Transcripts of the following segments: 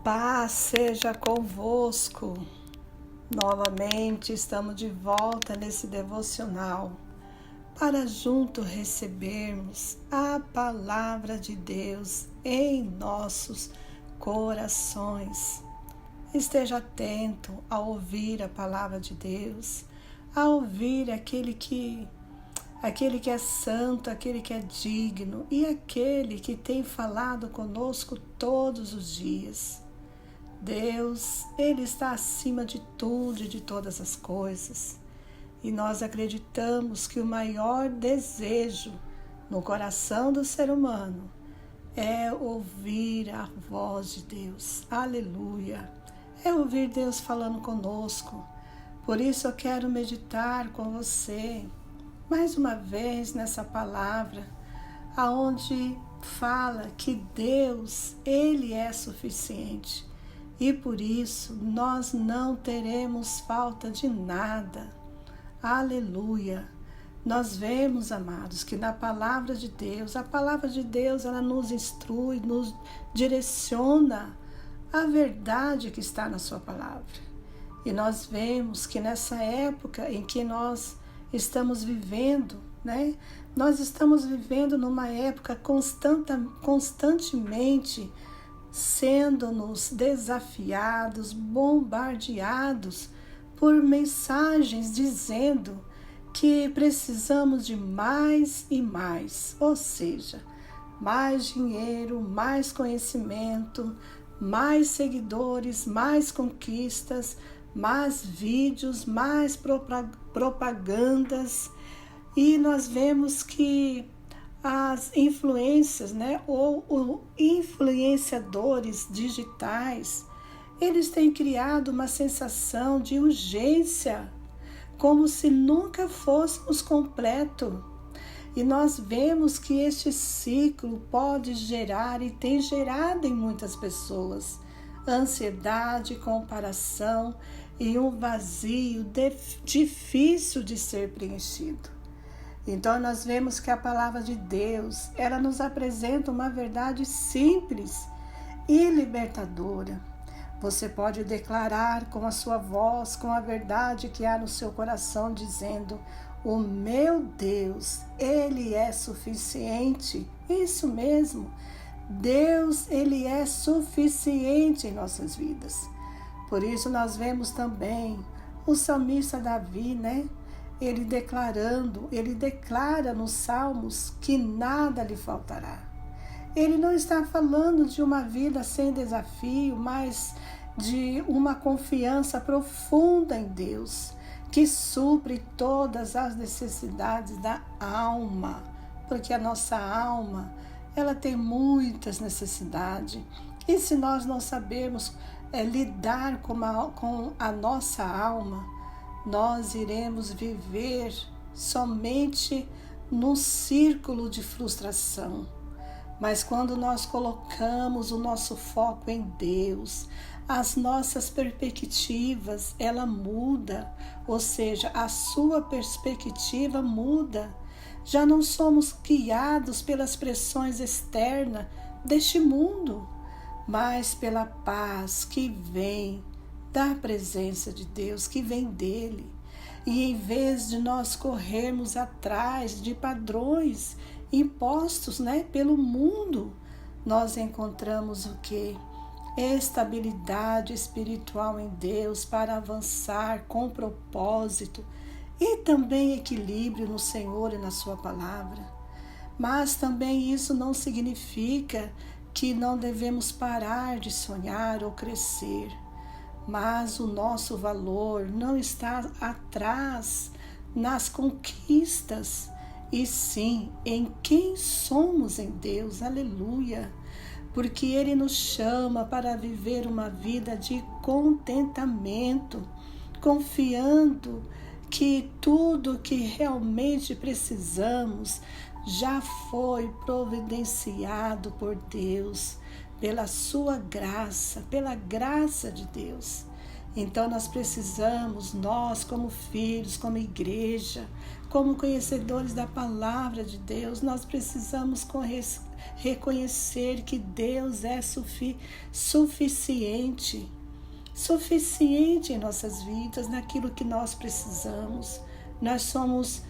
Paz seja convosco. Novamente estamos de volta nesse devocional para junto recebermos a palavra de Deus em nossos corações. Esteja atento a ouvir a palavra de Deus, a ouvir aquele que é santo, aquele que é digno e aquele que tem falado conosco todos os dias. Deus, Ele está acima de tudo e de todas as coisas. E nós acreditamos que o maior desejo no coração do ser humano é ouvir a voz de Deus. Aleluia! É ouvir Deus falando conosco. Por isso eu quero meditar com você mais uma vez nessa palavra, aonde fala que Deus, Ele é suficiente. E por isso nós não teremos falta de nada. Aleluia! Nós vemos, amados, que na palavra de Deus, a palavra de Deus, ela nos instrui, nos direciona a verdade que está na sua palavra. E nós vemos que nessa época em que nós estamos vivendo, né? Nós estamos vivendo numa época constantemente sendo-nos desafiados, bombardeados por mensagens dizendo que precisamos de mais e mais, ou seja, mais dinheiro, mais conhecimento, mais seguidores, mais conquistas, mais vídeos, mais propagandas. E nós vemos que as influências, né, ou influenciadores digitais, eles têm criado uma sensação de urgência, como se nunca fôssemos completos. E nós vemos que este ciclo pode gerar e tem gerado em muitas pessoas ansiedade, comparação e um vazio difícil de ser preenchido. Então nós vemos que a palavra de Deus, ela nos apresenta uma verdade simples e libertadora. Você pode declarar com a sua voz, com a verdade que há no seu coração, dizendo: o meu Deus, Ele é suficiente. Isso mesmo, Deus, Ele é suficiente em nossas vidas. Por isso nós vemos também o salmista Davi, né? Ele declara nos Salmos que nada lhe faltará. Ele não está falando de uma vida sem desafio, mas de uma confiança profunda em Deus, que supre todas as necessidades da alma, porque a nossa alma, ela tem muitas necessidades. E se nós não sabermos lidar com a nossa alma, nós iremos viver somente num círculo de frustração. Mas quando nós colocamos o nosso foco em Deus, as nossas perspectivas, ela muda, ou seja, a sua perspectiva muda. Já não somos guiados pelas pressões externas deste mundo, mas pela paz que vem da presença de Deus, que vem dele. E em vez de nós corrermos atrás de padrões impostos, né, pelo mundo, nós encontramos o quê? Estabilidade espiritual em Deus para avançar com propósito e também equilíbrio no Senhor e na sua palavra. Mas também isso não significa que não devemos parar de sonhar ou crescer. Mas o nosso valor não está atrás nas conquistas, e sim em quem somos em Deus. Aleluia! Porque Ele nos chama para viver uma vida de contentamento, confiando que tudo que realmente precisamos já foi providenciado por Deus, pela sua graça, pela graça de Deus. Então nós precisamos, nós como filhos, como igreja, como conhecedores da palavra de Deus, nós precisamos reconhecer que Deus é suficiente em nossas vidas, naquilo que nós precisamos. Nós somos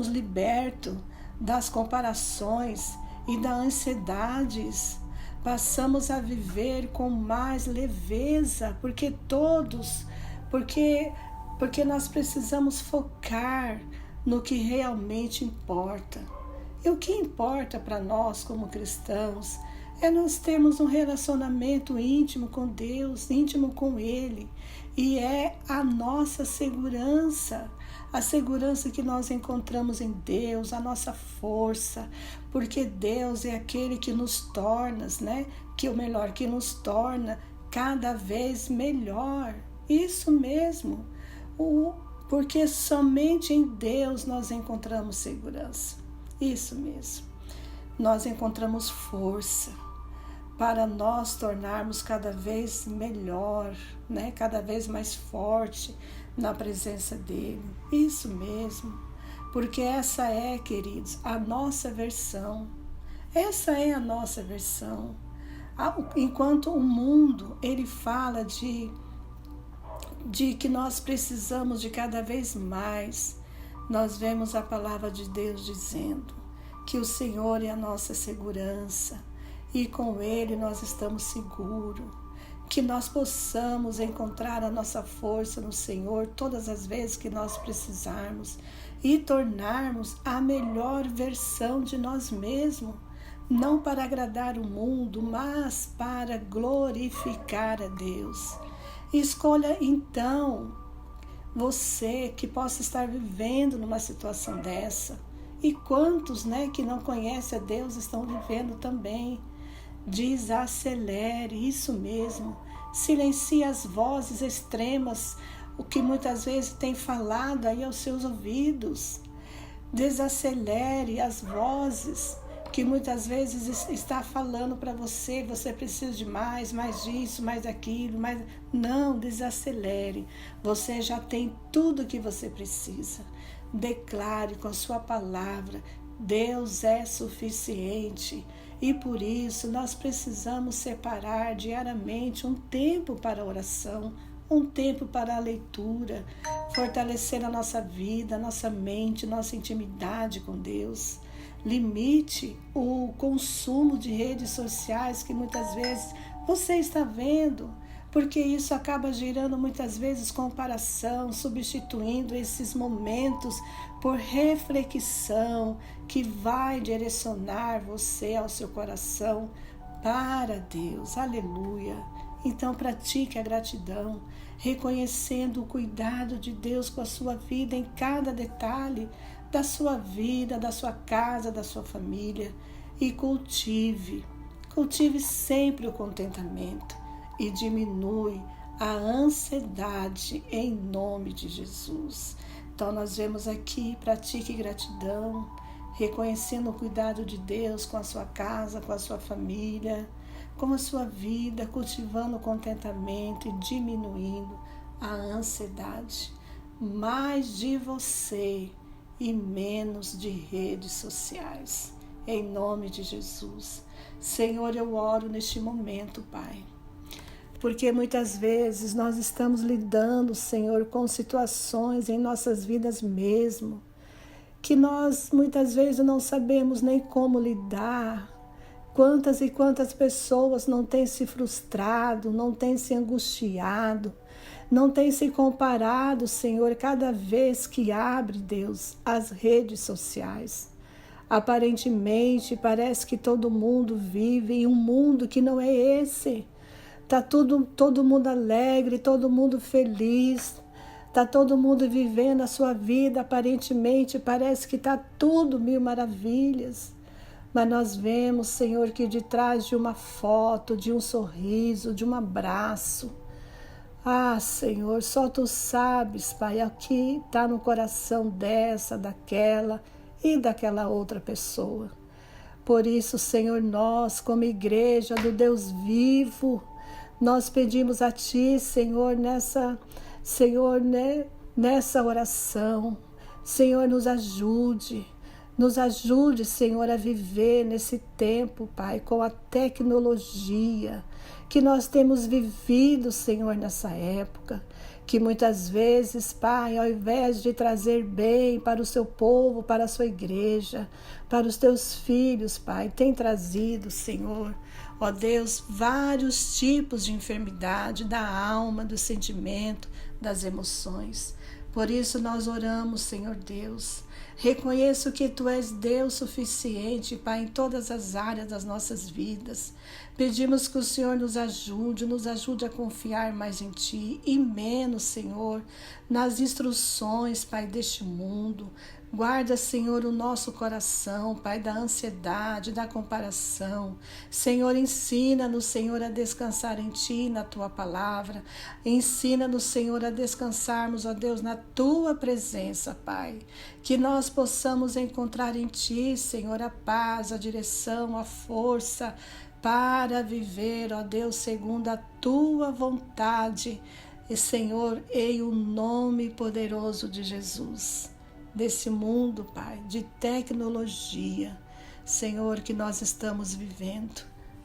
libertos das comparações e das ansiedades. Passamos a viver com mais leveza, porque nós precisamos focar no que realmente importa. E o que importa para nós como cristãos é nós termos um relacionamento íntimo com Deus, íntimo com Ele. E é a nossa segurança, a segurança que nós encontramos em Deus, a nossa força, porque Deus é aquele que nos torna, que nos torna cada vez melhor. Isso mesmo, porque somente em Deus nós encontramos segurança. Isso mesmo, nós encontramos força para nós tornarmos cada vez melhor, cada vez mais forte na presença dele. Isso mesmo, porque essa é, queridos, a nossa versão. Essa é a nossa versão. Enquanto o mundo, ele fala de que nós precisamos de cada vez mais, nós vemos a palavra de Deus dizendo que o Senhor é a nossa segurança e com Ele nós estamos seguros, que nós possamos encontrar a nossa força no Senhor todas as vezes que nós precisarmos e tornarmos a melhor versão de nós mesmos, não para agradar o mundo, mas para glorificar a Deus. Escolha então você que possa estar vivendo numa situação dessa. E quantos, que não conhecem a Deus estão vivendo também. Desacelere, isso mesmo. Silencie as vozes extremas, o que muitas vezes tem falado aí aos seus ouvidos. Desacelere as vozes que muitas vezes está falando para você, você precisa de mais disso, mais daquilo, mais... Não, desacelere. Você já tem tudo o que você precisa. Declare com a sua palavra, Deus é suficiente. E por isso nós precisamos separar diariamente um tempo para a oração, um tempo para a leitura, fortalecer a nossa vida, a nossa mente, nossa intimidade com Deus. Limite o consumo de redes sociais que muitas vezes você está vendo, porque isso acaba gerando muitas vezes comparação, substituindo esses momentos por reflexão que vai direcionar você ao seu coração para Deus. Aleluia! Então pratique a gratidão, reconhecendo o cuidado de Deus com a sua vida em cada detalhe da sua vida, da sua casa, da sua família, e cultive sempre o contentamento e diminui a ansiedade em nome de Jesus. Então nós vemos aqui, pratique gratidão, reconhecendo o cuidado de Deus com a sua casa, com a sua família, com a sua vida, cultivando o contentamento e diminuindo a ansiedade. Mais de você e menos de redes sociais. Em nome de Jesus. Senhor, eu oro neste momento, Pai, porque muitas vezes nós estamos lidando, Senhor, com situações em nossas vidas mesmo, que nós muitas vezes não sabemos nem como lidar. Quantas e quantas pessoas não têm se frustrado, não têm se angustiado, não têm se comparado, Senhor, cada vez que abre, Deus, as redes sociais. Aparentemente, parece que todo mundo vive em um mundo que não é esse. Está todo mundo alegre, todo mundo feliz, está todo mundo vivendo a sua vida, aparentemente parece que está tudo mil maravilhas. Mas nós vemos, Senhor, que de trás de uma foto, de um sorriso, de um abraço, Senhor, só Tu sabes, Pai, o que está no coração dessa, daquela e daquela outra pessoa. Por isso, Senhor, nós, como igreja do Deus vivo, nós pedimos a Ti, Senhor, nessa oração, Senhor, nos ajude, Senhor, a viver nesse tempo, Pai, com a tecnologia que nós temos vivido, Senhor, nessa época, que muitas vezes, Pai, ao invés de trazer bem para o seu povo, para a sua igreja, para os teus filhos, Pai, tem trazido, Senhor, ó Deus, vários tipos de enfermidade da alma, do sentimento, das emoções. Por isso nós oramos, Senhor Deus. Reconheço que Tu és Deus suficiente, Pai, em todas as áreas das nossas vidas. Pedimos que o Senhor nos ajude a confiar mais em Ti e menos, Senhor, nas instruções, Pai, deste mundo. Guarda, Senhor, o nosso coração, Pai, da ansiedade, da comparação. Senhor, ensina-nos, Senhor, a descansar em Ti, na Tua palavra. Ensina-nos, Senhor, a descansarmos, ó Deus, na Tua presença, Pai. Que nós possamos encontrar em Ti, Senhor, a paz, a direção, a força para viver, ó Deus, segundo a Tua vontade. E, Senhor, em o nome poderoso de Jesus. Desse mundo, Pai, de tecnologia, Senhor, que nós estamos vivendo.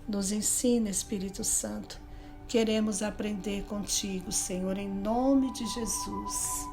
Nos ensina, Espírito Santo. Queremos aprender contigo, Senhor, em nome de Jesus.